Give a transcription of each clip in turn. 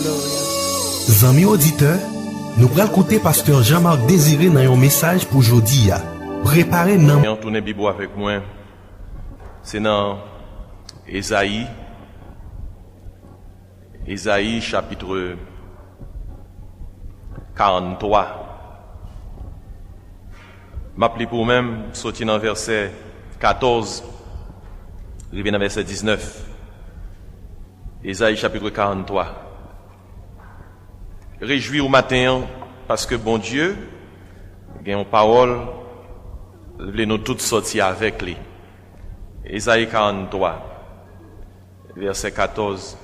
Zami auditeur, nous pral écouter pasteur Jean-Marc Désiré dans un message pour aujourd'hui. Préparez nan. On tourne Bible avec moi. C'est dans Ésaïe chapitre 43. M'appelez pour même sortir dans verset 14, arrivé dans verset 19. Ésaïe chapitre 43. Réjouis au matin parce que bon Dieu, il y a une parole, nous toutes sortir avec lui. Ésaïe 43, verset 14,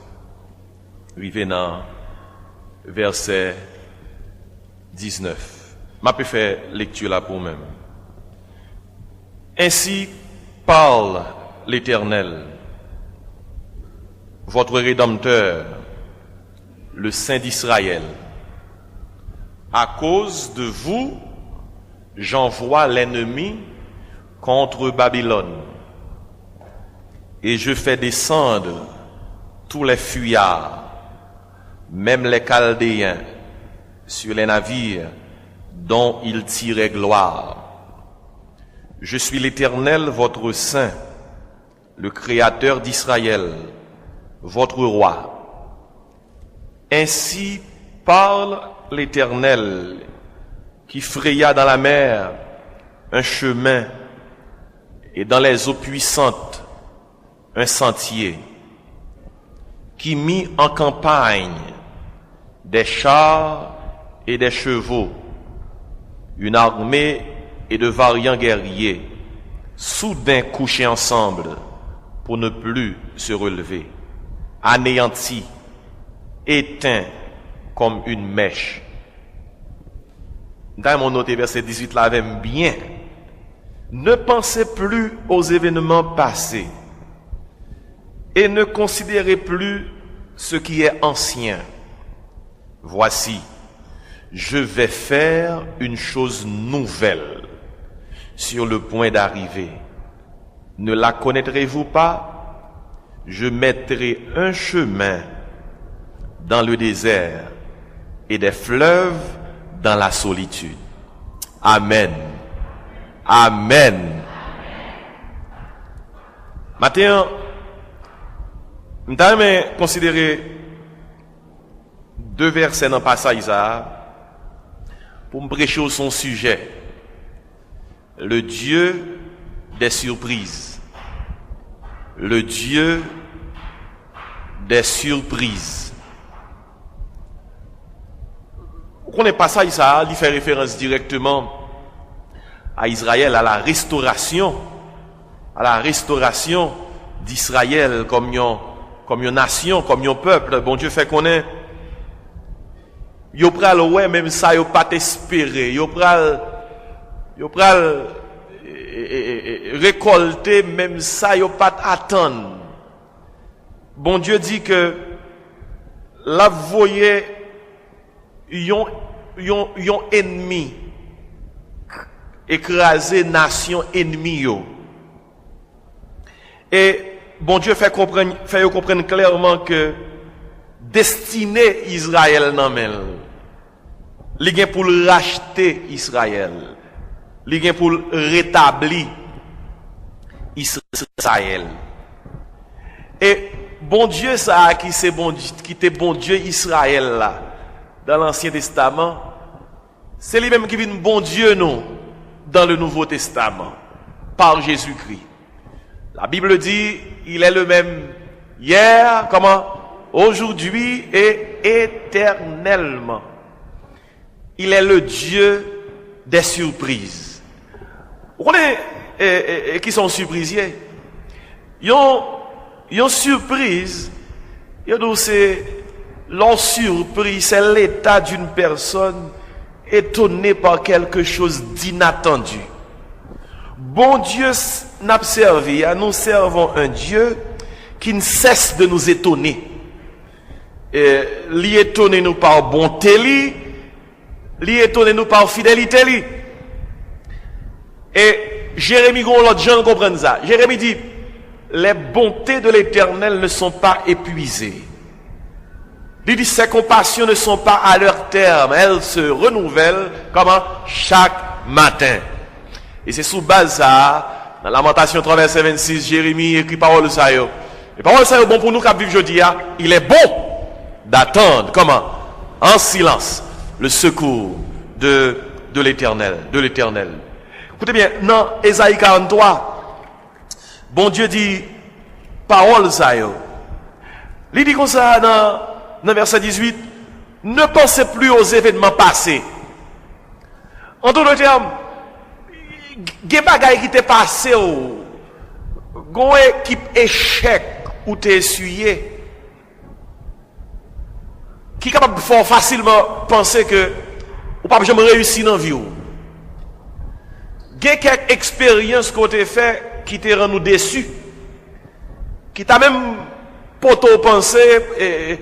arrivé dans verset 19. Je peux faire lecture là pour même. Ainsi parle l'Éternel, votre Rédempteur, le Saint d'Israël. À cause de vous, j'envoie l'ennemi contre Babylone, et je fais descendre tous les fuyards, même les Chaldéens, sur les navires dont ils tiraient gloire. Je suis l'Éternel, votre Saint, le Créateur d'Israël, votre Roi. Ainsi parle l'Éternel, qui fraya dans la mer un chemin et dans les eaux puissantes un sentier, qui mit en campagne des chars et des chevaux, une armée et de vaillants guerriers, soudain couchés ensemble pour ne plus se relever, anéantis, éteints comme une mèche. Dans mon note verset 18 là, j'aime bien. Ne pensez plus aux événements passés et ne considérez plus ce qui est ancien. Voici, je vais faire une chose nouvelle sur le point d'arriver. Ne la connaîtrez-vous pas? Je mettrai un chemin dans le désert et des fleuves dans la solitude. Amen. Amen. Maintenant, nous allons considérer deux versets dans le passage pour me prêcher sur son sujet. Le Dieu des surprises. Le Dieu des surprises. Vous connaissez pas ça, il fait référence directement à Israël, à la restauration d'Israël comme une nation, comme un peuple. Bon Dieu fait connaître. Yo pral ouais même ça yo pas espérer, yo pral récolter même ça yo pas attendre. Bon Dieu dit que la voyez yon ennemi écraser nation ennemi yo. Et bon Dieu fait comprendre clairement que destinée Israël nan men. Li gen pour racheter Israël. Li gen pour rétablir Israël. Et bon Dieu ça qui c'est bon qui était bon Dieu Israël là dans l'Ancien Testament, c'est lui-même qui vient bon Dieu nous dans le Nouveau Testament par Jésus-Christ. La Bible dit, il est le même hier, aujourd'hui et éternellement. Il est le Dieu des surprises. Vous connaissez qui sont surprisiers? Ils ont surprise. C'est leur surprise, c'est l'état d'une personne étonnée par quelque chose d'inattendu. Bon Dieu n'a servi, nous servons un Dieu qui ne cesse de nous étonner. Lui étonner nous par bonté, lui étonner nous par fidélité. Et Jérémie, l'autre gens comprennent ça. Jérémie dit, les bontés de l'Éternel ne sont pas épuisées. Il dit, ses compassions ne sont pas à leur terme. Elles se renouvellent, comment? Chaque matin. Et c'est sous base ça, dans Lamentation 3, verset 26, Jérémie écrit parole ça yo. Et parole ça yo bon pour nous qui vivons aujourd'hui. Il est bon d'attendre, comment? En silence, le secours de l'Éternel. Écoutez bien, dans Ésaïe 43, bon Dieu dit, parole ça yo. Il dit comme ça dans verset 18, ne pensez plus aux événements passés. En d'autres termes, des bagailles qui t'est passé, gon équipe échec ou t'es essuyé, qui est capable de fort facilement penser que ou pas jamais réussi dans la vie. Il y a quelques expériences qu'on t'a fait qui t'ont rendu déçu, qui t'a même poto pensé et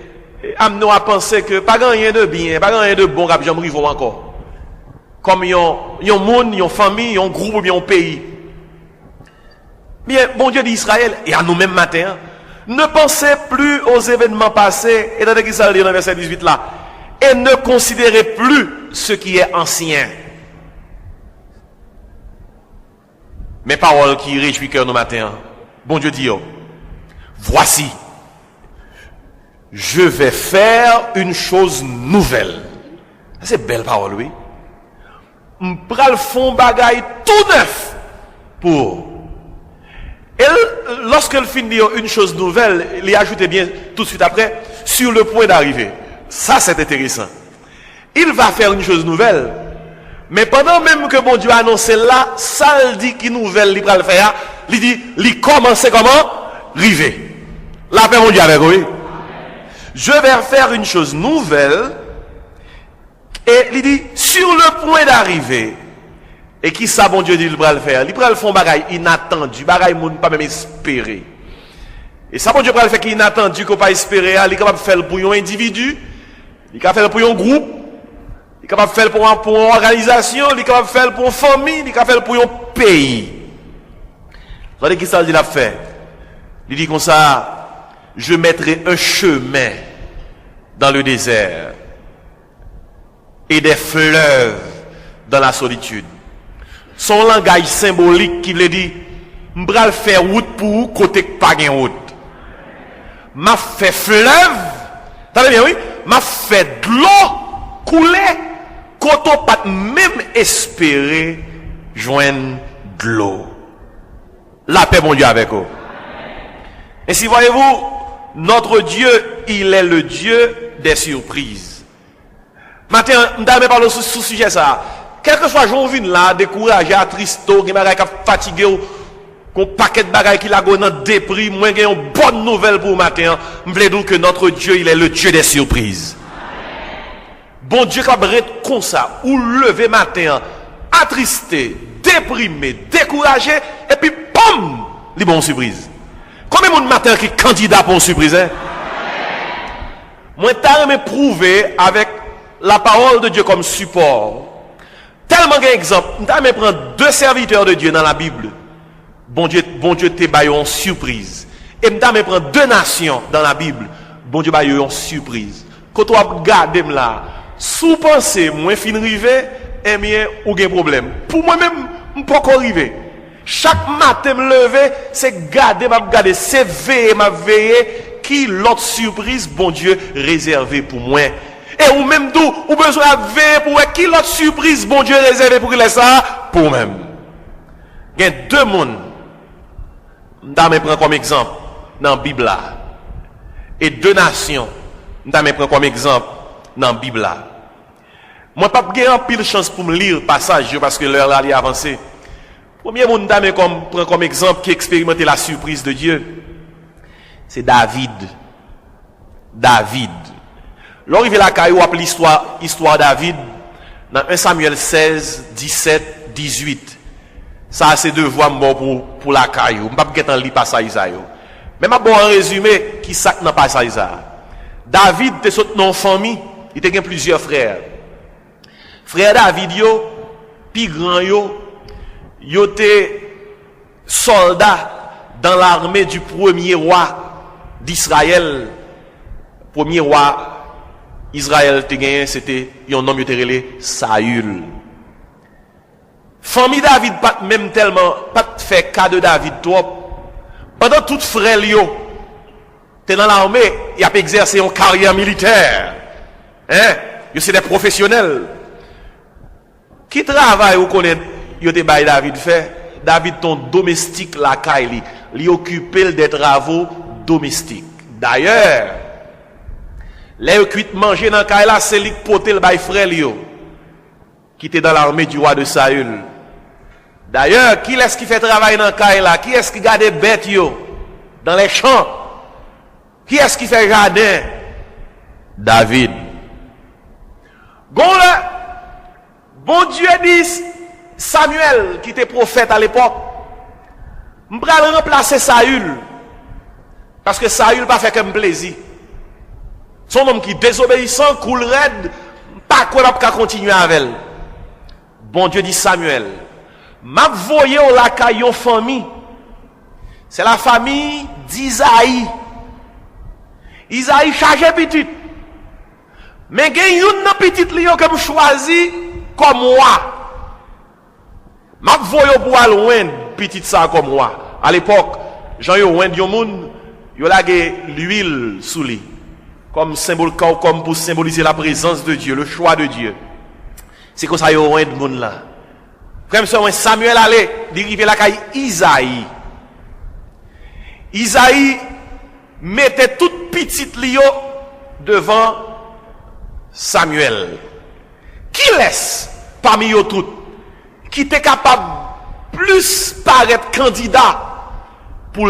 amené à penser que pas rien de bien, pas rien de bon, jamais arrivé encore. Comme yon monde, yon famille, yon groupe ou bien yon pays. Bien, bon Dieu d'Israël, et à nous-mêmes matin, ne pensez plus aux événements passés, et dans le verset 18 là, et ne considérez plus ce qui est ancien. Mes paroles qui réjouissent cœur nous matin, bon Dieu dit, voici, je vais faire une chose nouvelle. C'est belle parole, oui. M'pral font bagaille tout neuf pour. Et lorsqu'elle finit une chose nouvelle, il y ajoute bien tout de suite après, sur le point d'arriver. Ça c'est intéressant. Il va faire une chose nouvelle, mais pendant même que bon Dieu a annoncé là, ça il dit qu'il nouvelle, il va le faire, il dit, il commence comment? River. La paix mon Dieu avec oui. Je vais faire une chose nouvelle. Et il dit, sur le point d'arriver, et qui ça, bon Dieu dit, il va le faire? Il va le faire un bagaille inattendu, bagaille moun pas même espéré. Et ça, bon Dieu va le faire qui inattendu, qu'on pas espéré, il est capable de faire pour un individu, il est capable de faire pour un groupe, il est capable de faire pour une organisation, il est capable de faire pour une famille, il est capable de faire pour un pays. Vous savez qui ça dit l'a fait? Il dit comme ça, je mettrai un chemin dans le désert et des fleuves dans la solitude. Son langage symbolique qui veut dire, m'bral faire route pour côté pas gain route. M'a fait fleuve, t'as bien oui, m'a fait de l'eau couler, quand on pas même espérer joindre de l'eau. La paix mon Dieu avec vous. Et si voyez-vous, notre Dieu, il est le Dieu des surprises. Maintenant, je parle sur ce sujet ça. Quel que soit jour vin là, découragé, tristo, qui m'a fatigué, qu'on paquet de bagages qui l'a gonné déprime, moi j'ai une bonne nouvelle pour matin. Je veux dire que notre Dieu, il est le Dieu des surprises. Bon Dieu, quand être comme ça, ou lever matin, attristé, déprimé, découragé, et puis, pom, les bonnes surprises. Combien de matin qui est candidat pour une surprise, hein? Moi, t'as me prouvé avec la parole de Dieu comme support. Tellement d'exemples. T'as me prendre deux serviteurs de Dieu dans la Bible. Bon Dieu te baille une surprise. Et m'ta me prendre deux nations dans la Bible. Bon Dieu baille une surprise. Quand on regarde là, sous penser, moi fin rivé, eh bien, ou gen problème. Pour moi-même, m'pas encore arriver. Chaque matin me lever, c'est garder, c'est veiller, qui l'autre surprise, bon Dieu, réservé pour moi. Et ou même d'où, ou besoin de veiller pour qui l'autre surprise, bon Dieu, réservé pour qu'il ça, pour moi-même. Il y a deux mondes, je prends comme exemple, dans la Bible là. Et deux nations, je prends comme exemple, dans la Bible là. Moi, pas de pile chance pour me lire le passage, parce que l'heure là est avancée. Premier monde prend comme exemple qui expérimentait la surprise de Dieu, c'est David. David. Lorsqu'il vient la caillou, appelle l'histoire David, dans 1 Samuel 16, 17, 18. Ça, c'est deux voix pour la caillou. Je ne vais pas lire passage ça. Mais je vais en résumé qui ça dans passage ça. David était dans une famille, il était plusieurs frères. Frère David, plus grand, il était soldat dans l'armée du premier roi d'Israël, premier roi Israël te gagné, c'était un homme qui était relé Saül. Famille David pas même tellement pas fait cas de David trop. Pendant toute frère Lio, t'es dans l'armée, il a exercé une carrière militaire. Hein? C'est des professionnels. Qui travaille ou connaît yo te bail David fait? David ton domestique la caille li occupé des travaux domestiques. D'ailleurs, les cuit manger dans caille là c'est li poté le bail frère Lio qui était dans l'armée du roi de Saül. D'ailleurs, qui est-ce qui fait travail dans caille là? Qui est-ce qui garde bêtes yo dans les champs? Qui est-ce qui fait jardin? David. Bon là, bon Dieu dit Samuel qui était prophète à l'époque, m'pral remplacer Saül parce que Saül pas fait comme plaisir. Son homme qui désobéissant, cool raide, pas quoi pas continuer avec elle. Bon Dieu dit Samuel, m'a voyé au la caillon famille. C'est la famille d'Isaïe. Isaïe chargé petit. Mais il y a une petite lion que je choisis comme moi. Je voyais pour aller loin petite ça comme moi. À l'époque, Jean Yowen Diomoun, il a l'huile sous lui. Comme symbole, comme pour symboliser la présence de Dieu, le choix de Dieu. C'est comme ça Yowen de monde là. Frère Samuel allait diriger la caille Isaïe. Isaïe mettait toute petite lion devant Samuel. Qui laisse parmi eux toutes qui était capable plus paraître candidat pour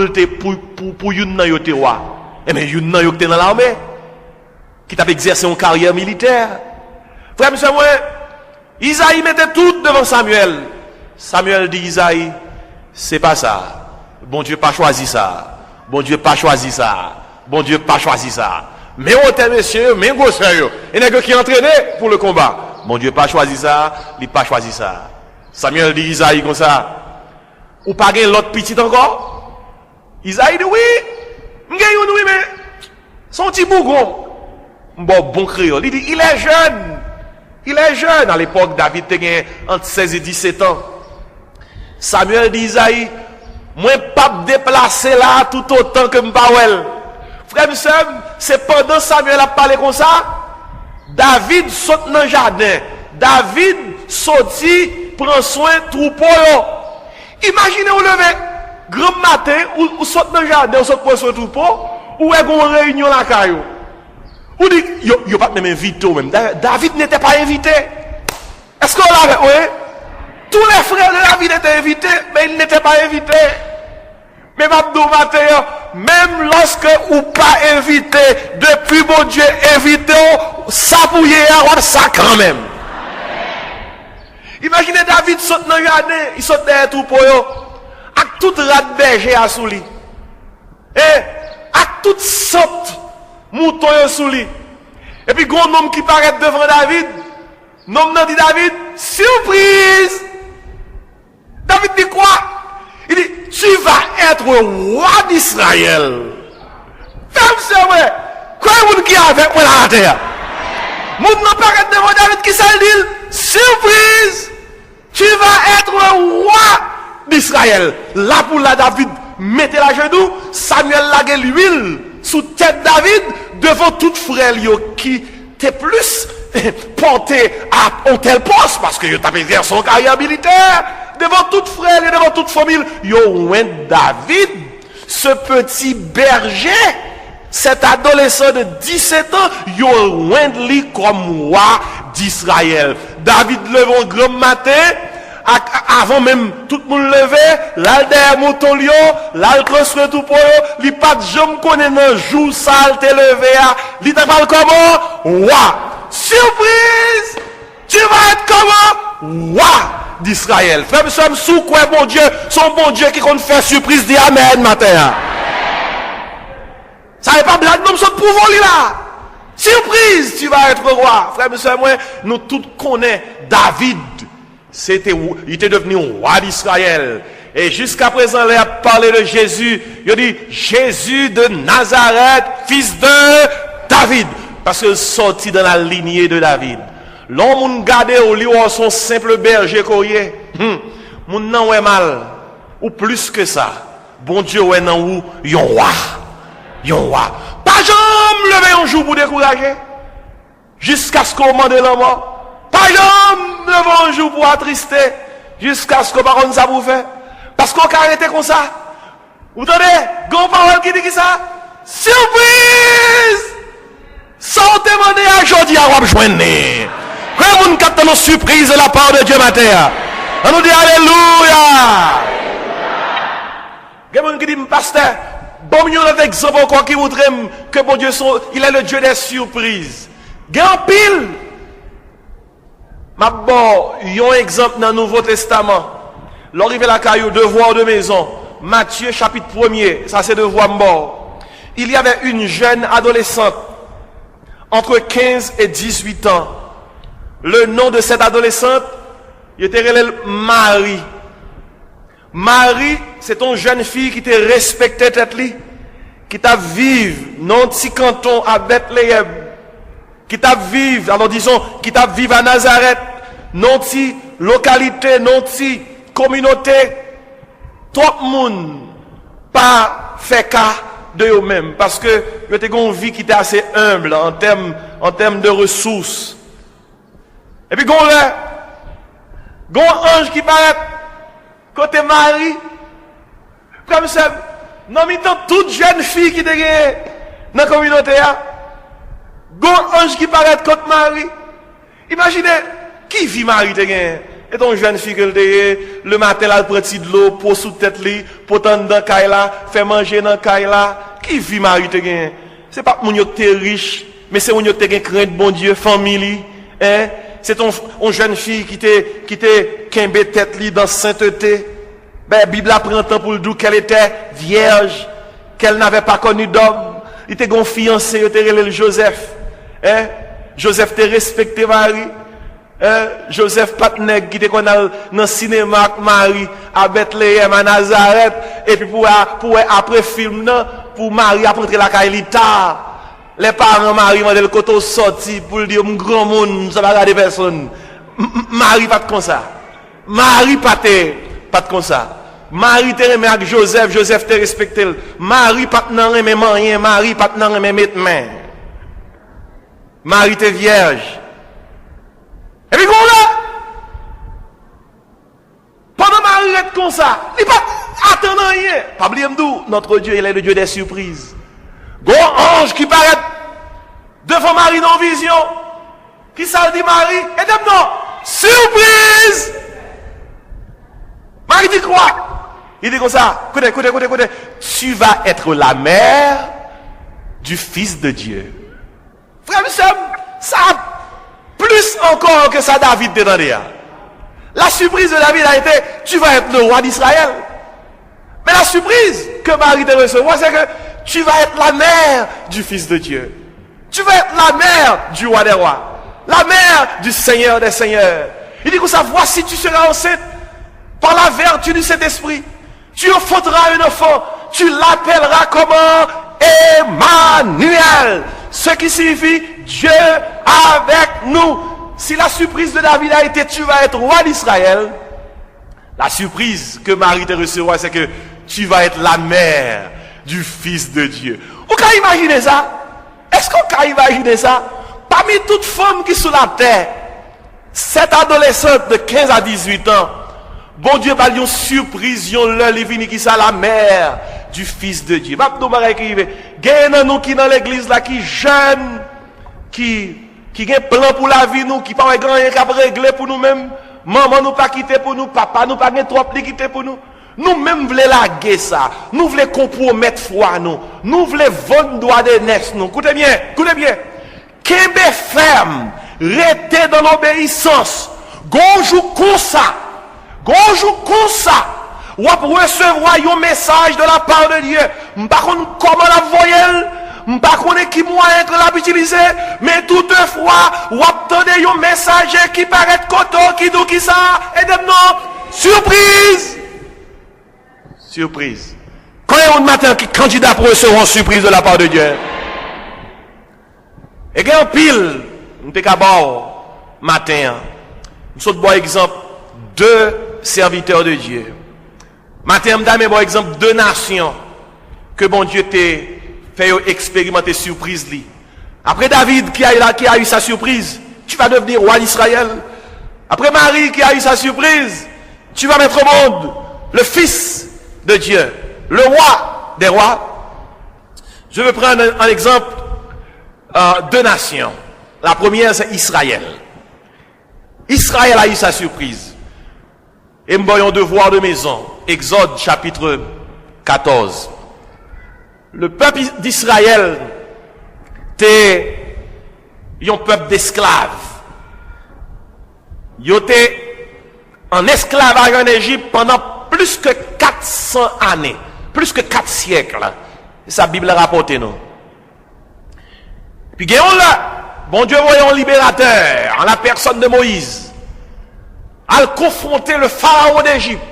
une nan yo te roi? Eh bien, une nan yo te dans l'armée qui t'a exercé une carrière militaire. Frère monsieur moi, Isaïe mettait tout devant Samuel. Samuel dit Isaïe, c'est pas ça. Bon Dieu pas choisi ça. Bon Dieu pas choisi ça. Bon Dieu pas choisi ça. Mais hôtel monsieur, mais gros sérieux. Il y a qui entraîné pour le combat. Bon Dieu pas choisi ça, il pas choisi ça. Samuel dit Isaïe comme ça. Ou pas gagner l'autre petit encore? Isaïe dit oui. M'gagne oui mais son petit bougon. Bon créole. Il dit il est jeune. Il est jeune. À l'époque David était entre 16 et 17 ans. Samuel dit Isaïe, moi pas me déplacer là tout autant que m'bawel. Frère monsieur, c'est pendant Samuel a parlé comme ça, David saute dans le jardin. David sorti, prend soin troupeau. Imaginez vous lever grand matin ou saute dans le jardin, ou saute prend soin troupeau, ou est une réunion la caillou. Ou dit yo pas même invité même. David n'était pas invité. Est-ce qu'on l'avait oui? Tous les frères de David étaient invités, mais ils n'étaient pas invités. Mais même lorsque ou pas invité, depuis mon Dieu invité, ça pour hier, ça quand même. Imaginez David saute dans le jardin, il saute derrière tout pour eux, avec toute rat berger à sous lui. Et avec toute sorte mouton sous lui. Et puis grand homme qui paraît devant David, nom dit David, surprise! David dit quoi? Il dit, tu vas être roi d'Israël. Femme, c'est vrai. Quoi est-ce qui est avec moi là à terre? Moun n'a pas devant David qui s'est dit, surprise, tu vas être roi d'Israël. Là pour la David, mettez la genou, Samuel lague l'huile sous tête David devant tout frère qui était plus porté à un tel poste parce que il t'a fait son carrière militaire. Devant toute frère et devant toute famille, yo ouin David, ce petit berger, cet adolescent de 17 ans, yo ouin lui comme roi d'Israël. David levait un grand matin, avant même tout le monde lever, là derrière mouton lion, là le transfert tout pour eux, li pas de jambes connaît dans jour sale te levé, li te parle comment? Roi. Surprise! Tu vas être comment? Roi d'Israël. Frère, nous sommes sous quoi, bon Dieu? Son bon Dieu qui compte faire surprise, dit Amen, matin. Ça n'est pas blague, nous sommes pour voler là. Surprise, tu vas être roi. Frère, monsieur, moi, nous tous connaissons David. Il était devenu roi d'Israël. Et jusqu'à présent, il a parlé de Jésus. Il a dit, Jésus de Nazareth, fils de David. parce que sorti dans la lignée de David. L'homme gardé au lieu de son simple berger courrier. Mon nan ouais mal. Ou plus que ça. Bon Dieu ouais nan ou yon roi. Yon roi. Pas jamais lever un jour pour décourager. Jusqu'à ce qu'on mande la mort. Pas jamais lever un jour pour attrister. Jusqu'à ce que par contre ça vous fait. Parce qu'on a arrêté comme ça. Vous entendez? Grand parole qui dit qui ça? Surprise! Sortez mon à aujourd'hui à joindre. Quand vous captez nos surprises de la part de Dieu matin. On nous dit Alléluia. Quelqu'un qui dit pasteur, bon mieux un exemple encore qui voudrait que bon Dieu il est le Dieu des surprises. Grand pile. Ma bon, il y a un exemple dans le Nouveau Testament. L'arrivée la caillou, devoir de maison. Matthieu chapitre 1er, ça c'est devoir mort. Il y avait une jeune adolescente entre 15 et 18 ans. Le nom de cette adolescente, il était Marie. Marie, c'est une jeune fille qui te respectait tête li, qui t'a vive non petit canton à Bethléem, qui t'a vive, alors disons, qui t'a vive à Nazareth, non petit localité, non petit communauté, tout le monde pas fait cas de eux-mêmes parce que vous avez une vie qui était assez humble en termes de ressources. Et puis, gon ange qui paraît côté Marie, comme ça, non, mais toute jeune fille qui était dans la communauté, gon ange qui paraît côté Marie. Imaginez, qui vit Marie te gagné? Et ton jeune fille que le matin, elle prend de l'eau, pour sous tête li, pour tendre dans Kaila, fait manger dans Kaila. Qui vit Marie te gagne? C'est pas mon yote riche, mais c'est mon yote gagne crainte bon Dieu, famille, hein? C'est une jeune fille qui était kembe tête li dans sainteté. Ben, Bible apprend temps pour le dire qu'elle était vierge, qu'elle n'avait pas connu d'homme. Il était gon fiancé, il était le Joseph, hein? Joseph te respecté Marie. Joseph Patneg qui était dans le cinéma avec Marie à Bethléem à Nazareth et puis pour après film là pour Marie après la Kailita les parents Marie m'ont le côté sorti pour dire mon grand monde ça va regarder personne. Marie pas comme ça. Marie pas comme ça. Marie te remet avec Joseph te respecté. Marie pas nan remet rien, Marie pas nan remet mettre main. Marie te vierge. Et puis, là, pendant Marie est comme ça, il n'est pas attendant rien. Pas oublier notre Dieu, il est le Dieu des surprises. Gon ange qui paraît devant Marie dans vision. Qui ça dit Marie? Et dem non, surprise! Marie dit quoi? Il dit comme ça, écoutez. Tu vas être la mère du Fils de Dieu. Frère, ça plus encore que ça, David te donné. La surprise de David a été, tu vas être le roi d'Israël. Mais la surprise que Marie te recevoir, c'est que tu vas être la mère du Fils de Dieu. Tu vas être la mère du roi des rois. La mère du Seigneur des seigneurs. Il dit que ça, voici, tu seras enceinte par la vertu du Saint-Esprit. Tu enfanteras un enfant. Tu l'appelleras comment? Emmanuel. Ce qui signifie Dieu avec nous. Si la surprise de David a été tu vas être roi d'Israël, la surprise que Marie te recevra, c'est que tu vas être la mère du Fils de Dieu. Vous pouvez imaginer ça? Est-ce qu'on peut imaginer ça? Parmi toutes femmes qui sont sur la terre, cette adolescente de 15 à 18 ans, bon Dieu va lui une surprise, qui ça la mère du Fils de Dieu. Il y a nous qui dans l'église là qui jeune, qui a un plan pour la vie nous, qui pas un grand rien qu'à régler pour nous-mêmes. Maman nous pas quitter pour nous, papa nous pas trop quitter pour nous. Nous-mêmes voulons laguer ça. Nous voulons compromettre foi nous. Nous voulons vendre droit de naissance nous. Écoutez bien. Kembe ferme, restez dans l'obéissance. Gonjou comme ça. Ou pour recevoir un message de la part de Dieu. M'pas comment la voyelle, m'pas qui moyen que l'a utiliser, mais toutefois, ou attendez un message qui paraît coton, qui dit qui ça, et de non, surprise. Quand il y a un matin qui candidat pour recevoir une surprise de la part de Dieu. Et il y a un pile, nous sommes matin, nous sommes bon exemple deux serviteurs de Dieu. Matin, nous avons bon exemple deux nations que bon Dieu t'a fait expérimenter surprise. Après David qui a eu sa surprise, tu vas devenir roi d'Israël. Après Marie qui a eu sa surprise, tu vas mettre au monde le Fils de Dieu, le roi des rois. Je vais prendre un exemple deux nations. La première, c'est Israël. Israël a eu sa surprise. Et nous voyons devoir de maison. Exode chapitre 14. Le peuple d'Israël était un peuple d'esclaves. Il était en esclavage en Égypte pendant plus que 400 années. Plus que 4 siècles. C'est sa Bible rapporte nous. Puis, bon Dieu voyons libérateur, en la personne de Moïse, à confronter le pharaon d'Égypte.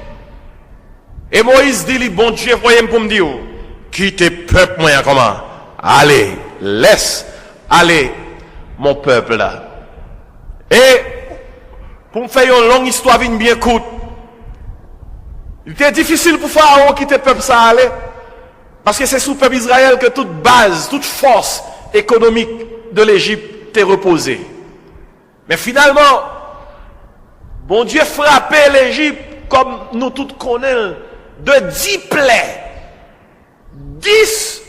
Et Moïse dit, bon Dieu, voyez pour me dire, quittez peuple, moi, comment? Allez, laisse aller mon peuple là. Et, pour me faire une longue histoire bien courte, il était difficile pour Pharaon quitter le peuple ça aller. Parce que c'est sous le peuple Israël que toute base, toute force économique de l'Égypte est reposée. Mais finalement, bon Dieu frappait l'Égypte comme nous tous connaissons de 10 plaies. 10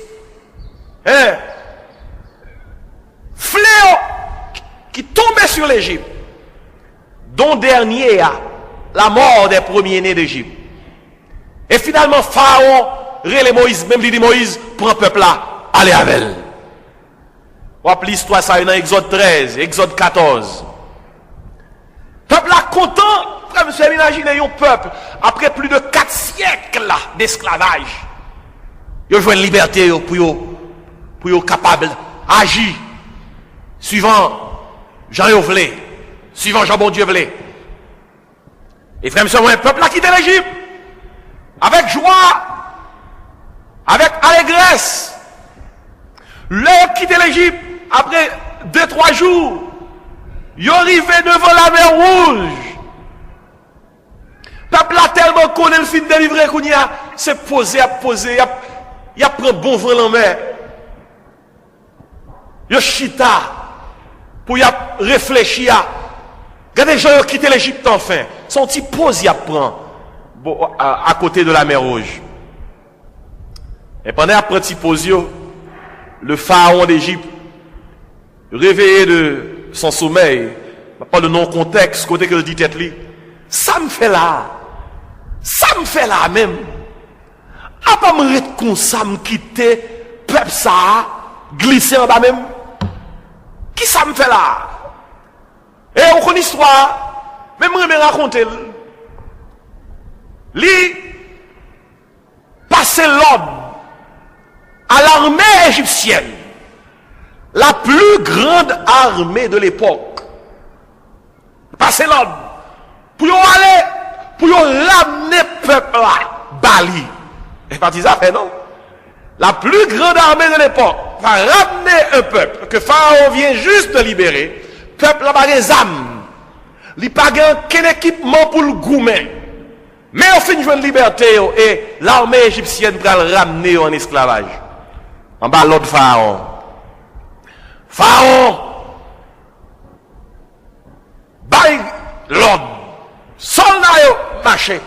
fléaux qui tombaient sur l'Égypte. Dont dernier a la mort des premiers-nés d'Égypte. Et finalement, Pharaon, relève Moïse, même lui dit Moïse, prends le peuple là, allez avec elle. On appelle l'histoire ça dans Exode 13, Exode 14. Peuple là content, frère, monsieur, imaginez un peuple, après plus de 4 siècles d'esclavage, il a joué une liberté pour être capable d'agir suivant Jean Yovelé, suivant Jean Bon Dieu Velé. Et frère, monsieur, un peuple là quitté l'Égypte, avec joie, avec allégresse. L'heure quitter l'Égypte, après 2-3 jours, ils arrivé devant la mer Rouge. Peuple a tellement connu le film délivré qu'on y a, c'est posé, il a pris bon vent en mer. Il a chita, pour y a réfléchi à. Regardez les gens qui ont quitté l'Égypte enfin. Son petit pause y a prend à côté de la mer Rouge. Et pendant après petit pause, le pharaon d'Égypte, réveillé de son sommeil, pas de non-contexte, côté que le dit tête li, ça me fait là même. A pas me rete comme ça me quitter, peuple ça, glisser en bas même. Qui ça me fait là? Et on connaît l'histoire, même je me raconter. Li passer l'ordre à l'armée égyptienne, la plus grande armée de l'époque. Passer l'ordre pour ramener le peuple là, Bali. Et pas ça fait non? La plus grande armée de l'époque va ramener un peuple que Pharaon vient juste de libérer. Peuple n'a pas des âmes. Il n'a pas aucun équipement pour le goumer. Mais au fin de jouer de liberté, et l'armée égyptienne va le ramener en esclavage. En bas l'autre Pharaon. Pharaon, baille l'ordre. Soldats marché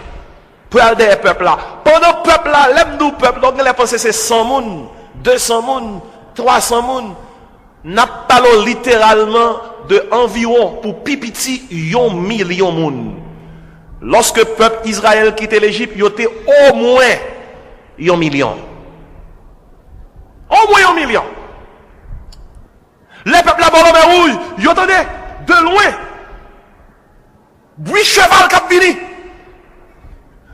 pour aller des peuples là. Pendant le peuple là, l'aime nous peuple, donc les pensées c'est 100 moun, 200 moun, 300 moun. N'a pas littéralement de environ pour pipiti 1 million moun. Lorsque le peuple Israël quittait l'Égypte, il y était au moins 1 million. Au moins 1 million. Les peuples là-bas, la mer Rouge, ils entendaient de loin. Bruit cheval qui a venu.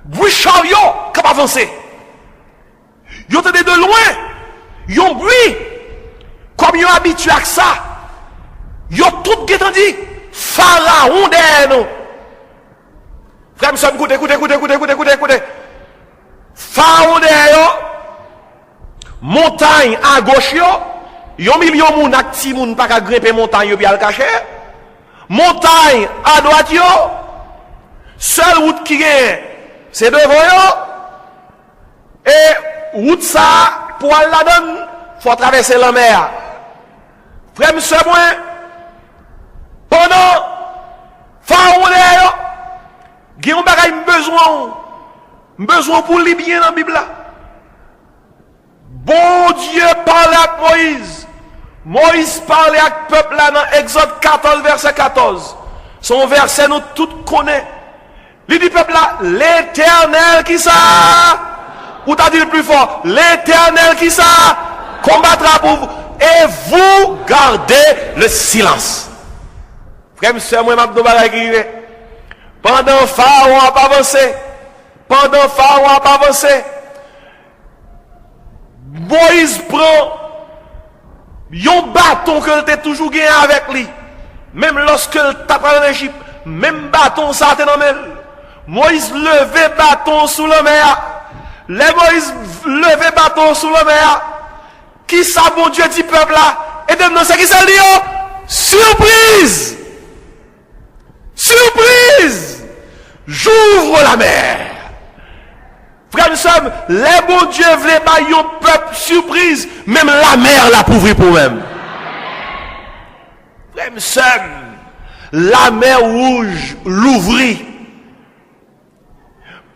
Bruit chariot qui a avancé. Ils entendaient de loin. Ils ont bruit. Comme ils ont habitué à ça. Ils ont tout entendu. Pharaon derrière nous. Frère, nous sommes écoutez. Pharaon derrière, montagne à gauche, Yon million moun ak ti moun pas ka grimper montagne yo puis al cacher. Montagne à droite yo. Seule route qui gagne c'est devant yo. Et route ça pour aller la donne, faut traverser la mer. Frère monsieur moi pendant Pharaon là yo, gen bagay besoin pour li bien dans la Bible là. Bon Dieu parle avec Moïse. Moïse parle avec le peuple là dans Exode 14 verset 14. Son verset nous tous connaissons. Il dit peuple là, l'Éternel qui ça? Ou t'as dit le plus fort, l'Éternel qui ça? Combattra pour vous. Et vous gardez le silence. Frère, monsieur, moi, je vais pendant Pharaon a avancé. Pendant Pharaon a avancé. Moïse prend un bâton que était toujours gagné avec lui. Même lorsque il tape en Égypte, même bâton ça était dans le Moïse levait bâton sous la mer. Les Moïse levait bâton sous la mer. Qui ça, bon Dieu, dit peuple là? Et de nous, c'est qui ça dit? Surprise! Surprise! J'ouvre la mer. Frère, nous sommes, les bons dieux voulaient pas un peuple surprise, même la mer l'a prouvé pour même. Frère, nous sommes, la mer rouge l'ouvrit.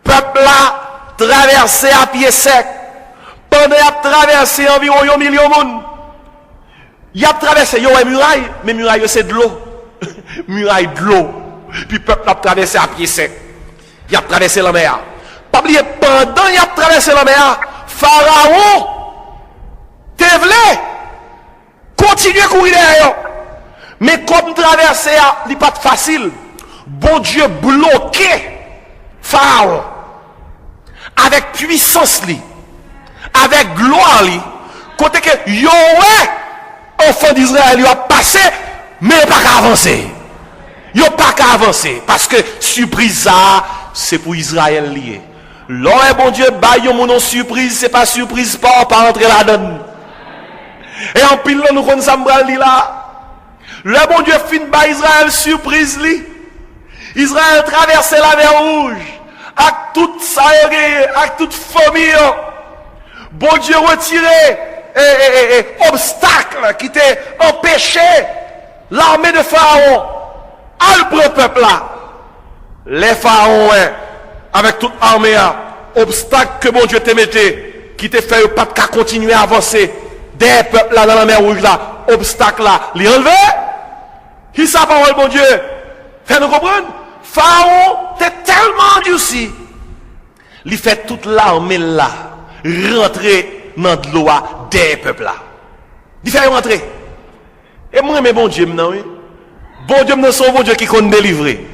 Peuple là, traversé à pied sec. Pendant qu'il a traversé environ 1 million de monde. Il a traversé, il y a une muraille, mais muraille c'est de l'eau. Muraille de l'eau. Puis le peuple a traversé à pied sec. Il a traversé la mer. Pas oublier, pendant qu'il a traversé la mer, Pharaon te voulait continuer à courir derrière. Mais comme traverser, il n'est pas facile. Bon Dieu bloqué Pharaon avec puissance li, avec gloire li, côté que yo ouais, enfant d'Israël a passé, mais pas qu'à avancer. Yo pas qu'à avancer parce que surprise ça, c'est pour Israël lié. L'homme bon Dieu baille mon nom surprise, c'est pas surprise pas rentrer là-dedans. Et en pile nous connaissons ça li là. Le bon Dieu fin ba Israël surprise li. Israël traverse la mer rouge avec toute ça avec toute famille. Bon Dieu retiré obstacle qui était empêché l'armée de Pharaon à le peuple là. Les pharaons avec toute armée obstacle que bon Dieu te mettait qui te fait pas qu'à continuer à avancer des peuples là dans la mer rouge là obstacle là les enlever qui ça parole bon Dieu fait nous comprendre Pharaon t'es tellement endurci il fait toute l'armée là rentrer dans de l'eau des peuples là il fait rentrer et moi mais bon Dieu maintenant oui bon Dieu maintenant son bon Dieu qui compte délivrer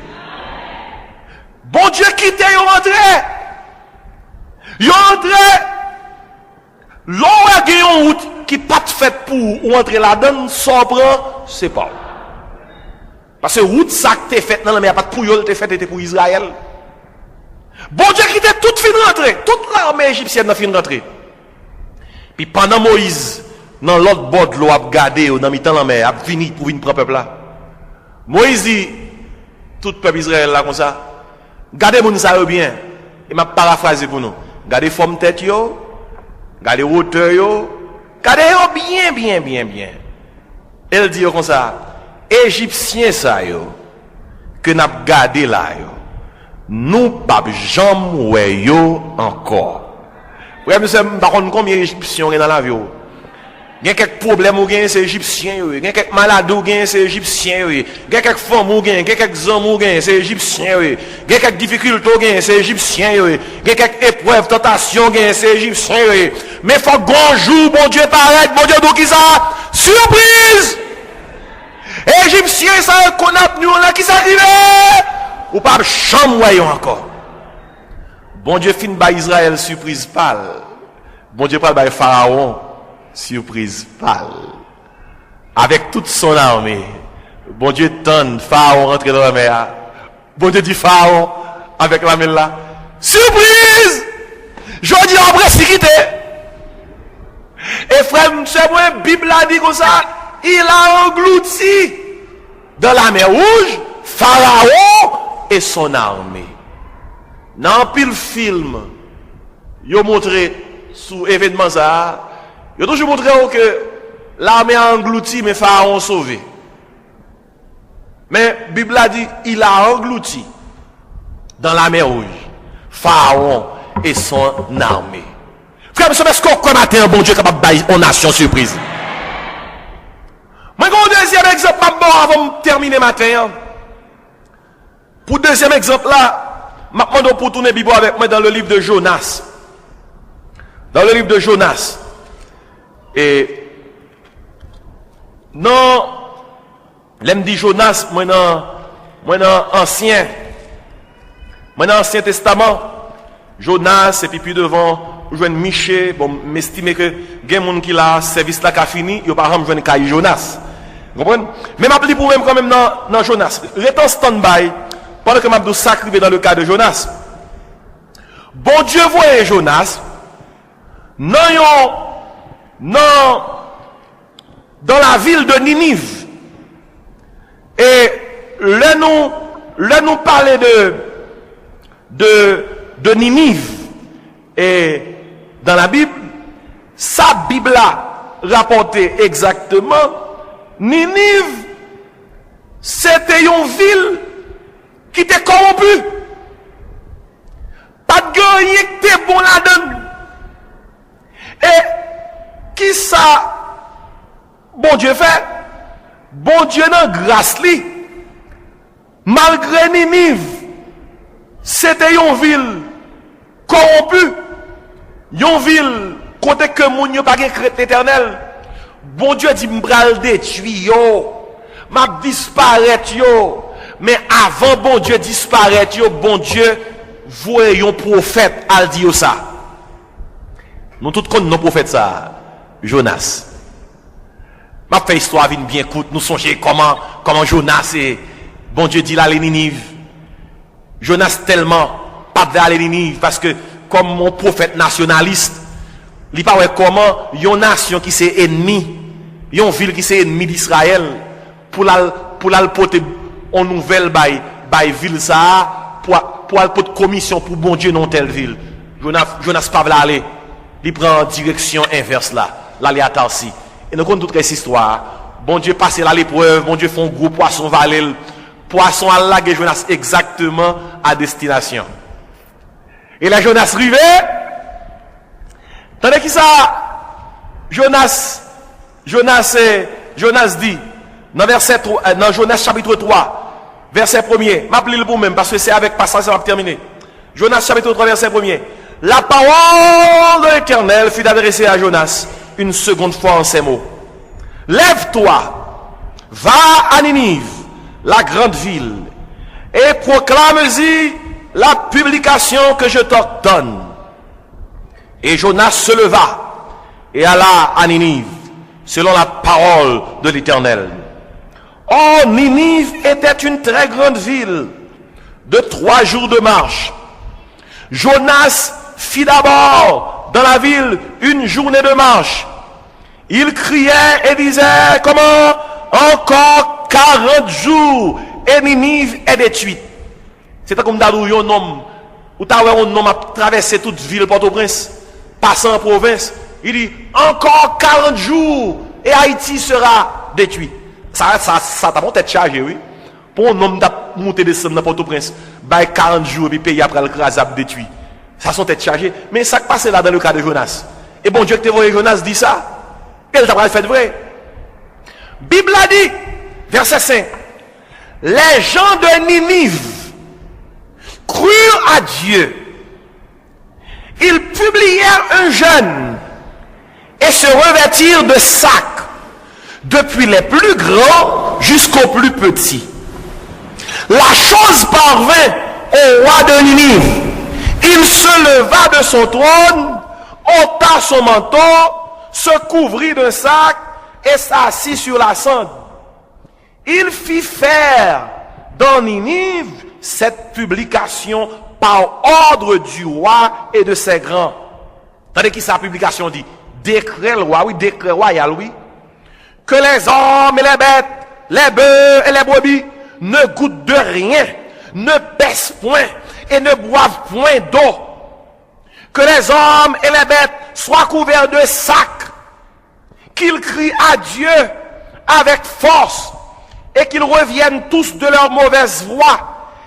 bon Dieu qui t'est rentré l'eau a gagné une route qui pas faite pour entrer là-dedans sans prendre c'est pas parce que route ça que t'es faite dans la mer pas pour yo t'es faite était pour Israël bon Dieu qui t'est toute fin rentrée toute l'armée égyptienne n'a fin rentrée puis pendant Moïse dans l'autre bord de l'eau a gardé dans mi-temps la mer a fini pour venir prendre peuple là Moïse dit tout peuple Israël là comme ça gardez moun ça bien et m'a paraphrasé pour nous gardez forme tête yo gardez hauteur yo gardez yo bien elle dit comme ça égyptien ça yo que n'a gardé là yo nous pas jamais ouais yo encore ouais monsieur par contre combien égyptiens dans la vie yo il y a quelques problèmes ou gain c'est égyptien il y a quelques malades ou gain c'est égyptien il y a quelques femmes ou gain quelques hommes ou gain c'est égyptien il y a quelques difficultés ou gain c'est égyptien il y a quelques épreuves tentations gain c'est égyptien mais faut grand jour bon Dieu paraît bon Dieu donc qui ça surprise égyptien ça qu'on a nous là qui s'arrive ou pas chambre voyons encore bon Dieu fin ba Israël surprise pâle bon Dieu pas ba Pharaon surprise pâle avec toute son armée bon Dieu donne Pharaon rentrer dans la mer bon Dieu dit Pharaon avec la mer là surprise je dis après sécurité Et frère, c'est moi, la Bible a dit comme ça, il a englouti dans la mer Rouge Pharaon et son armée. Dans pile film, ils ont montré sous événement ça, ils ont toujours montré que l'armée a englouti mais Pharaon sauvé. Mais la Bible a dit il a englouti dans la mer Rouge Pharaon et son armée. Frère, est-ce qu'on connaît un bon Dieu capable de bailler aux nations surprise? Moi, j'ai un deuxième exemple avant de terminer matin. Pour le deuxième exemple là, je demande pour tourner la Bible avec moi dans le livre de Jonas. Dans le livre de Jonas. Et non, l'aime dit Jonas, moi dans Ancien Testament, Jonas, et puis devant, je joue Michel, bon, m'estime que il y a des gens qui la service là qui a fini, il n'y a pas de caille Jonas. Vous comprenez? Mais je pour même quand même dans Jonas. Reste en stand-by, pendant que je sacrifié dans le cas de Jonas. Bon Dieu voyait Jonas, dans la ville de Ninive. Et là nous parler de Ninive. Et dans la Bible, sa Bible a rapporté exactement, Ninive, c'était une ville qui était corrompue. Pas de guerrier qui était bon là-dedans. Et qui ça, bon Dieu fait? Bon Dieu n'a grâce li. Malgré Ninive, c'était une ville corrompue. Une ville côté que moun yo pas gen crête éternel. Bon Dieu dit m'bral détruire yo, m'a disparaître yo. Mais avant bon Dieu disparaître yo, bon Dieu voye un prophète al di yo ça. Nous tous connaissons nos prophètes ça, Jonas. M'a fait histoire vinn bien courte, nous songer comment Jonas et bon Dieu dit là les Ninive. Jonas tellement pas vers les Ninive parce que comme mon prophète nationaliste, il parle comment une nation qui c'est ennemi, une ville qui c'est ennemi d'Israël pour la porter en nouvelle by ville ça pour la commission pour bon Dieu dans telle ville. Jonas pas vla aller, il prend direction inverse là il à Tarsi. Et nous connaissons toute cette histoire. Bon Dieu passe là l'épreuve, bon Dieu fait un gros poisson valel, poisson à la Jonas exactement à destination. Et là, Jonas rivé. Tandis que ça, Jonas dit, dans Jonas chapitre 3, verset 1er, m'appelez le pour même, parce que c'est avec passage, ça va terminer. Jonas chapitre 3, verset 1er. La parole de l'Éternel fut adressée à Jonas une seconde fois en ces mots. Lève-toi, va à Ninive, la grande ville, et proclame-y la publication que je t'ordonne. Et Jonas se leva et alla à Ninive, selon la parole de l'Éternel. Or, Ninive était une très grande ville de 3 jours de marche. Jonas fit d'abord dans la ville une journée de marche. Il criait et disait, comment? Encore 40 jours et Ninive est détruite. C'est comme d'abord un homme, ou t'as un homme a traversé toute ville Port-au-Prince, passant en province. Il dit, encore 40 jours et Haïti sera détruit. Ça t'a mon tête chargée, oui. Pour un homme de monter descendre dans Port-au-Prince, 40 jours et puis pays après le crasable détruit. Ça son tête chargée. Mais ça qui passe là dans le cas de Jonas. Et bon Dieu que tu vois Jonas dit ça. Quel t'a fait vrai? Bible a dit, verset 5. Les gens de Ninive crurent à Dieu. Ils publièrent un jeûne et se revêtirent de sacs, depuis les plus grands jusqu'aux plus petits. La chose parvint au roi de Ninive. Il se leva de son trône, ôta son manteau, se couvrit d'un sac et s'assit sur la cendre. Il fit faire dans Ninive cette publication par ordre du roi et de ses grands. Tandis que sa publication dit, décret roi, oui, décret royal, oui, que les hommes et les bêtes, les bœufs et les brebis ne goûtent de rien, ne baissent point et ne boivent point d'eau. Que les hommes et les bêtes soient couverts de sacs, qu'ils crient à Dieu avec force et qu'ils reviennent tous de leur mauvaise voie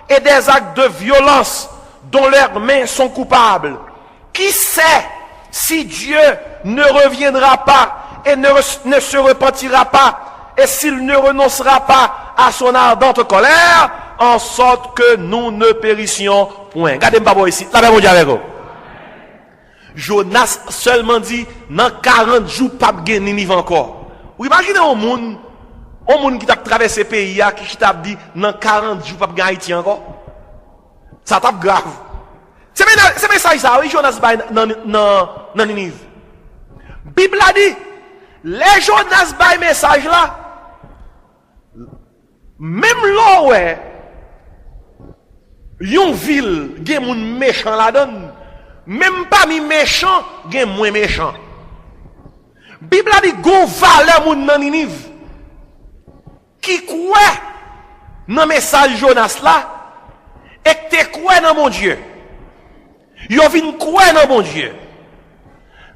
et des actes de violence dont leurs mains sont coupables. Qui sait si Dieu ne reviendra pas et ne se repentira pas et s'il ne renoncera pas à son ardente colère, en sorte que nous ne périssions point. Regardez-moi ici, la même on dit avec vous. Jonas seulement dit, dans 40 jours, pas de Ninive encore. Vous imaginez un monde qui a traversé le pays, qui t'a dit, dans 40 jours, pas de Haïti encore. Ça tape grave. C'est message ça, oui, Jonas dans Ninive. Bible a dit, les Jonas bay message là, même là, ouais, yon ville, gen moun méchant la donne, même parmi méchants, gen moins méchant. Bible a dit, gon valeur moun nan Ninive, qui croit dans message Jonas là, et te croit dans mon Dieu. Yo vin croire dans mon Dieu.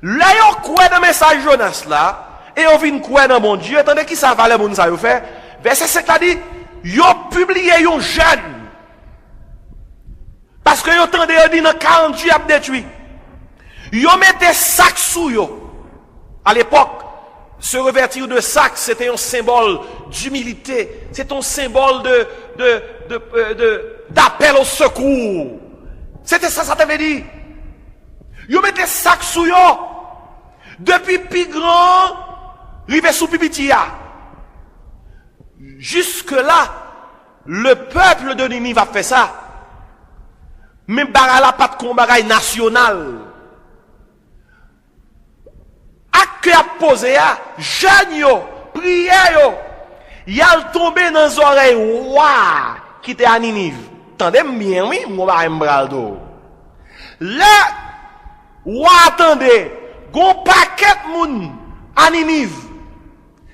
Là yo croit dans message Jonas là, et yo vin croire dans mon Dieu, attendez qui ça valeur moun ça yo fait. Verset 5 a dit, yo publié yon jeune. Parce que yo tande yo dit dans 40 jours a détruit. Yo mette sac sous yo. À l'époque, se revêtir de sac, c'était un symbole d'humilité, c'est un symbole d'appel au secours. C'était ça, ça t'avait dit. Yo mette sac sous yo. Depuis plus grand, rive sous pipitia. Jusque là, le peuple de Ninive a fait ça. Mais barala pas de combat national. Acte a posé à jeune yo, prière yo, y a tombé dans les oreilles ouah qui était à Ninive. Tendez bien oui, mon ba m'braldo. Là ouah attendez, gon paquet moun à Ninive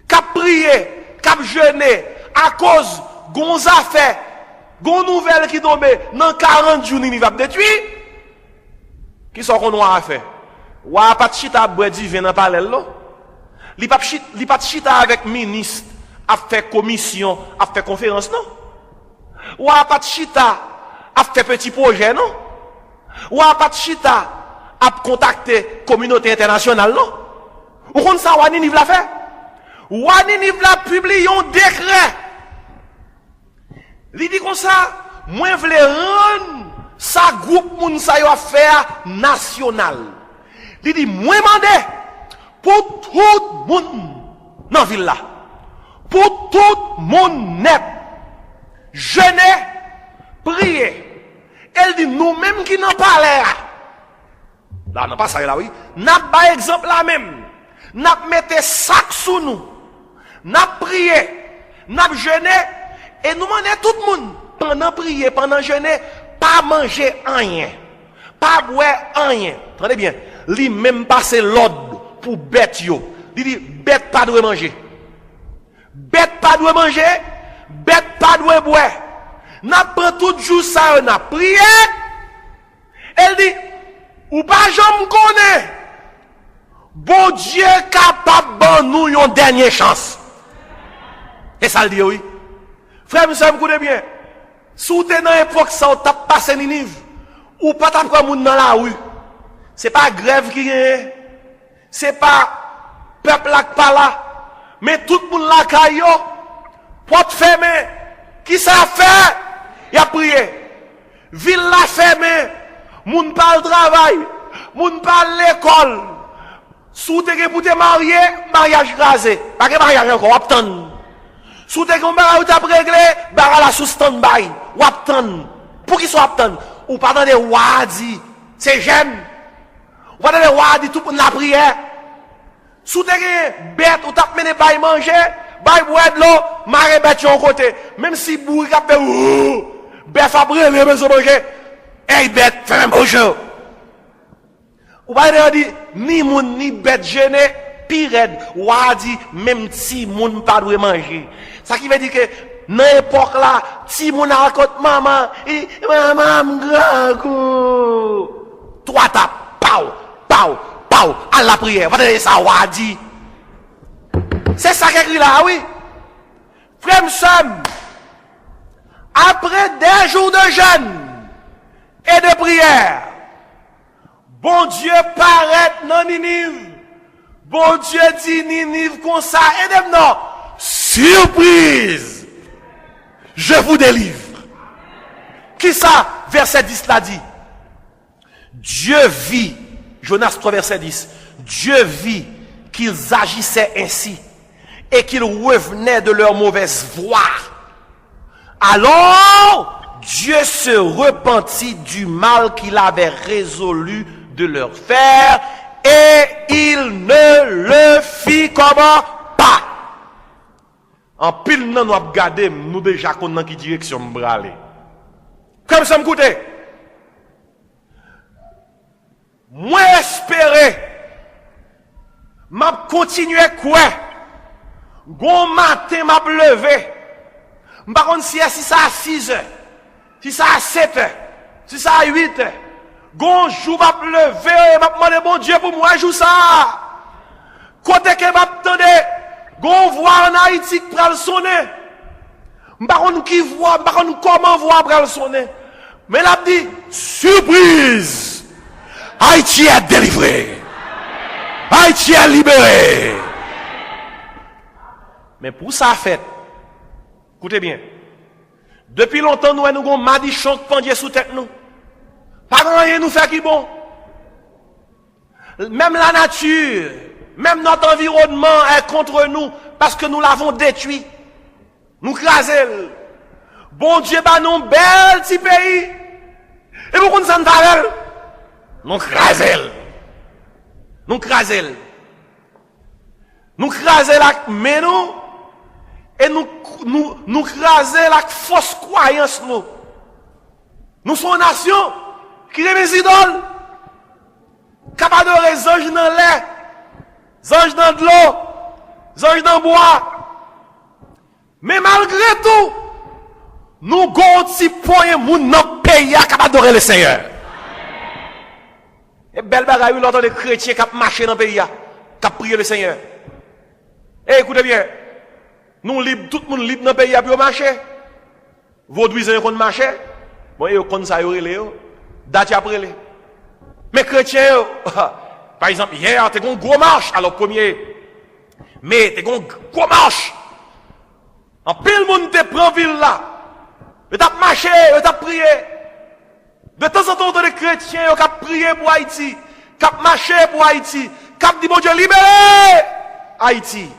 qui prié, qui jeûné à cause gon affaire, gon nouvelle qui tombe dans 40 jours Ninive a détruit. Qui sont qu'on a fait? Ouah pas chita boire divin dans parallèle là. Li pas chita avec ministre, a fait commission, a fait conférence non. Ouah pas chita a fait petit projet non. Ouah pas chita a contacté communauté internationale non. Ou kon ça ouah Ninive l'a fait? Ouah Ninive l'a publié un décret. Li dit comme ça, moi vle rendre sa groupe moun sa yo affaire national. Li dit moi mandé pour tout moun dans ville là. Pour tout moun net. Jeûner, prier. Elle dit nous même qui n'en parlé là non pas ça là oui. N'a pas exemple là même. N'a mette sac sous nous. N'a prié, n'a jeûné et nous demandons tout le monde pendant prier, pendant jeûner, pas manger rien, pas boire rien. Entendez bien, lui même passer l'ordre pour bête yo. Il dit bête pas doit manger. Bête pas doit manger, bête pas doit boire. N'a pas tout jour ça n'a prié. Elle dit ou pas jamais connaît. Bon Dieu capable de nous une dernière chance. Et ça le dit oui. Frère, monsieur, vous écoutez bien. Si vous êtes dans l'époque, ça, vous avez passé Ninive, ou pas t'apprendre moun dans la rue. C'est pas grève qui est, c'est pas peuple là qui pas là, mais tout le monde là qui est, porte fermée, qui ça fait? Il a prié. Ville là fermée, moun pas le travail, moun pas l'école. Si vous êtes pour te marier, mariage rasé. Pas que mariage encore, attendre. Si vous avez réglé, barra la sous stand-by, ou attendre. Pour qu'ils soient attendre. Ou pas dans des wadi, c'est jeune. Ou pas dans des wadi, tout pour la prière. Si vous avez bête, ou t'as mené bail manger, bail boire de l'eau, marre bête sur un côté. Même si bourri a fait, bête a brûlé, mais besoin manger. Hey bête, fais un beau jeu. Ou pas dire ni moun ni bête gêné, pire ou a dit même si moun pas doit manger. Ça qui veut dire que dans l'époque là, si moun a raconte maman, et maman grand coup. Trois tapes, pau, à la prière. Vous avez ça ou a dit. C'est ça qui est écrit là, oui. Frère Sam, après des jours de jeûne et de prière, bon Dieu paraît dans Ninive. Bon Dieu dit Ninive comme ça. Et maintenant, surprise, je vous délivre. Qui ça? Verset 10 l'a dit. Dieu vit, Jonas 3 verset 10, Dieu vit qu'ils agissaient ainsi et qu'ils revenaient de leur mauvaise voie. Alors, Dieu se repentit du mal qu'il avait résolu de leur faire et il ne le fit comment pas. En pile, nous avons regardé, nous déjà connaissons qui direction nous aller. Comme ça, m'écoutez. Moi espéré, m'a continué quoi? Gon matin m'a levé. Par contre si ça à 6 heures, si ça à 7 heures, si ça à 8 heures, gon jour m'a levé, m'a demandé bon Dieu pour moi jour ça. Côté que m'a attendé, gon voix en Haïti qui pral sonner. Par contre qui voit, par contre comment voix pral sonner. Mais l'a dit surprise. Haïti est délivré. Haïti est libéré. Mais pour ça fait, écoutez bien, depuis longtemps nous avons madichon qui pendait sous tête nous. Pas rien nous fait qui bon. Même la nature, même notre environnement est contre nous parce que nous l'avons détruit. Nous crasons. Bon Dieu, bah nous bel petit pays. Et vous comprenez ça nous nous crasel. Nous crasel. Nous crasel avec nous et nous crasel avec fausse croyance nous. Nous sommes une nation qui est mes idoles. Capable d'adorer les anges dans l'air, les anges dans de l'eau, les anges dans le bois. Mais malgré tout, nous avons un petit point moun dans le pays capable d'adorer le Seigneur. Et belle bagaille, vous l'entendez, chrétiens qui marché dans le pays, qui prié le Seigneur. Et écoutez bien, nous libres, tout le monde libre dans le pays pour marcher. Vaudouisans qu'on marche, bon, et qu'on ça y est, date après les. Mais chrétiens, par exemple, hier, tu as une grosse marche, alors premier, mais tu as une grosse marche. En pile monde te prend ville là, tu as marché, tu as prié. De temps en temps, les chrétiens qui ont prié pour Haïti, qui ont marché pour Haïti, qui ont dit, bon Dieu, libérez Haïti.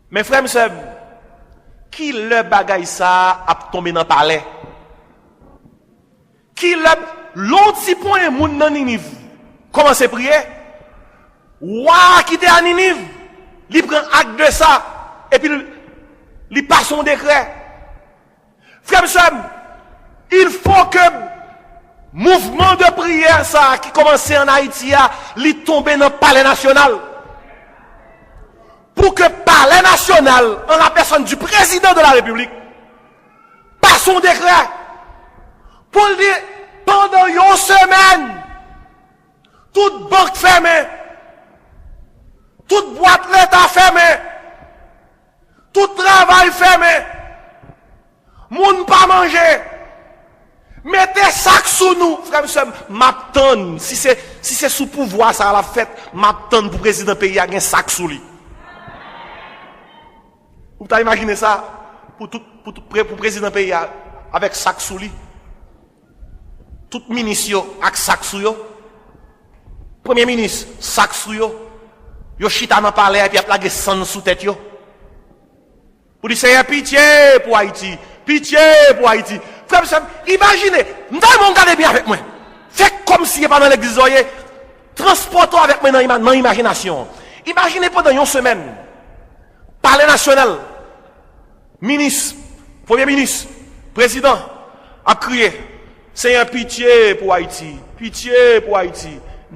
Mais frère et sœurs, qui le bagaille ça a tombé dans le palais? Qui l'autre si point moun dans Ninive commence à prier? Ouah, qui était à Ninive, il prend acte de ça, et puis il passe son décret. Frère et sœurs, il faut que mouvement de prière ça qui commençait en Haïti il tombe dans le palais national. Pour que le palais national, en la personne du président de la République, passe son décret pour dire pendant une semaine, toute banque fermée, toute boîte l'État fermée, tout travail fermé, moun pas manger. Mettez sac sous nous, frère et sœur, m'attendre. Si c'est sous pouvoir, ça la fête, m'attendre pour le président du pays, il y a un sac sous lui. Vous avez imaginé ça? Pour le président du pays, avec sac sous lui. Tout ministre, avec sac sous lui. Premier ministre, sac sous lui. Yo chita dans le palais, et puis il y a la sang sous tête. Pour dire, c'est pitié pour Haïti. Pitié pour Haïti. Frère, imaginez, nous allons regarder bien avec moi. Faites comme si il pas dans l'église, transportons avec moi dans l'imagination. Imaginez pendant une semaine, palais national, ministre, premier ministre, président, a crié, Seigneur, pitié pour Haïti,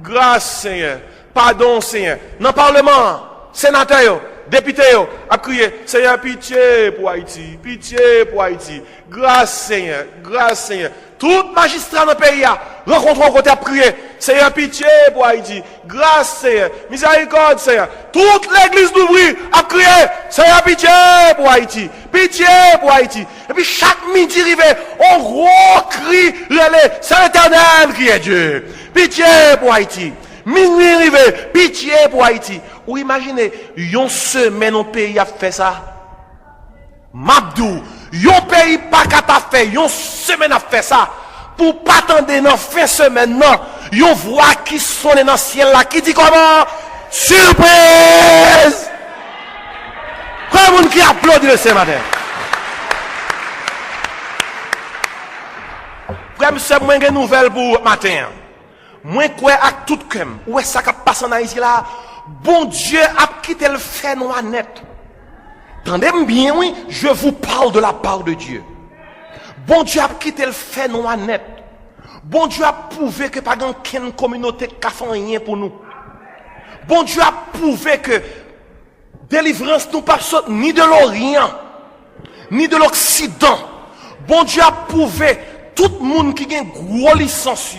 Grâce, Seigneur. Pardon, Seigneur. Dans le Parlement, sénateur, député, a crié, Seigneur, pitié pour Haïti. Pitié pour Haïti. Grâce, Seigneur. Grâce, Seigneur. Tout magistrat dans le pays a rencontré un côté à prier. Seigneur, pitié pour Haïti. Grâce, Seigneur. Miséricorde, Seigneur. Toute l'église d'ouvrir a crié. Seigneur, pitié pour Haïti. Pitié pour Haïti. Et puis chaque midi arrivé, on gros cri, c'est l'Éternel qui est Dieu. Pitié pour Haïti. Minuit arrivé, pitié pour Haïti. Ou imaginez, yon semaine au pays a fait ça. Mabdou, yon pays pas capable fait, yon semaine a fait ça. Pour pas attendre dans fin semaine, non. Yon voix qui sonne dans le ciel là, qui dit comment? Surprise! Quoi monde qui applaudit le ce matin? Frère, c'est moi une nouvelle pour matin. Moi, quoi, à tout cœur, où est-ce que ça passe en Haïti là? Bon Dieu a quitté le fait noir net. Tendez-moi bien, oui, je vous parle de la part de Dieu. Bon Dieu a quitté le fait noir net. Bon Dieu a prouvé que pas aucune communauté qui a fait rien pour nous. Bon Dieu a prouvé que délivrance nous pas ni de l'Orient, ni de l'Occident. Bon Dieu a prouvé tout le monde qui a une gros licence,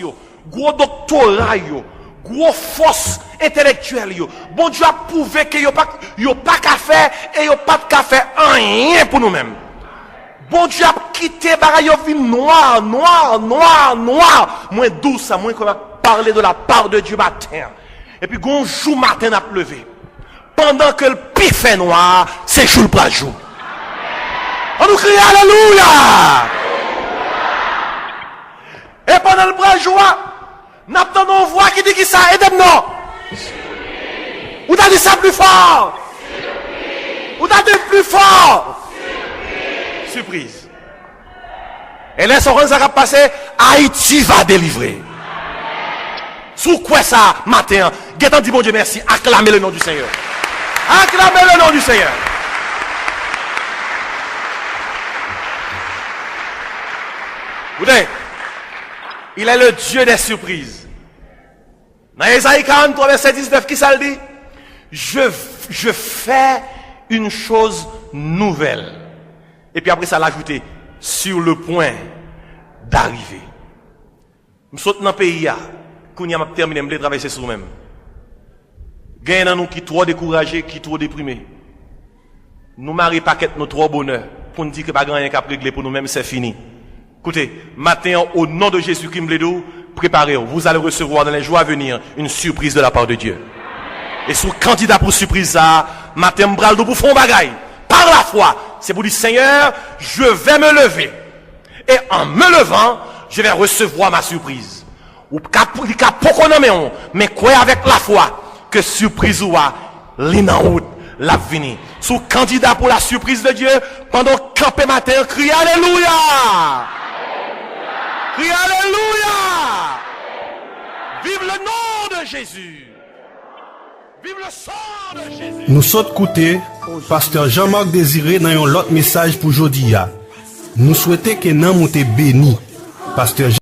gros doctorat, gros force intellectuelle. Bon Dieu a prouvé que yo pas qu'à faire et yo pas qu'à faire rien pour nous-mêmes. Bon Dieu a quitté bagaille yo vie noir. Moins douce, moins qu'on va parler de la part de Dieu matin. Et puis gon jour matin a pleuvé. Pendant que le pif fait noir, c'est jour pour jour. On nous crie alléluia. Et pendant le bras joie, nous avons une voix qui dit qui ça, aidez-nous. Ou t'as dit ça plus fort? Ou t'as dit plus fort? Surprise. Et là, ce qui va passer, Haïti va délivrer. Sous quoi ça, matin? Guetant dit bon Dieu merci, acclamez le nom du Seigneur. Acclamez le nom du Seigneur. Écoutez, il est le Dieu des surprises. Dans Ésaïe 43, verset 19, qui ça le dit? Je fais une chose nouvelle. Et puis après ça l'ajouter sur le point d'arriver. Nous sommes dans le pays, qu'on y a terminé, nous traverser sur nous-mêmes. Gagne dans nous qui trop découragés, qui trop déprimés. Nous marions pas notre trop bonheur pour nous dire que pas grand rien qu'à régler pour nous-mêmes, c'est fini. Écoutez, matin, au nom de Jésus qui me dit, préparez-vous. Vous allez recevoir dans les jours à venir une surprise de la part de Dieu. Et sous candidat pour surprise ça, matin, m'bral pour faire un bagaille. Par la foi, c'est pour dire, Seigneur, je vais me lever. Et en me levant, je vais recevoir ma surprise. Ou mais quoi avec la foi, que surprise ou a, l'inaout, la vini. Sous candidat pour la surprise de Dieu, pendant campé matin, crie alléluia. Crie alléluia. Vive le nom de Jésus. Vive le sang de Jésus. Nous sommes écoutés, pasteur Jean-Marc Désiré dans un autre message pour aujourd'hui. Nous souhaitons que nous soyons bénis. Pasteur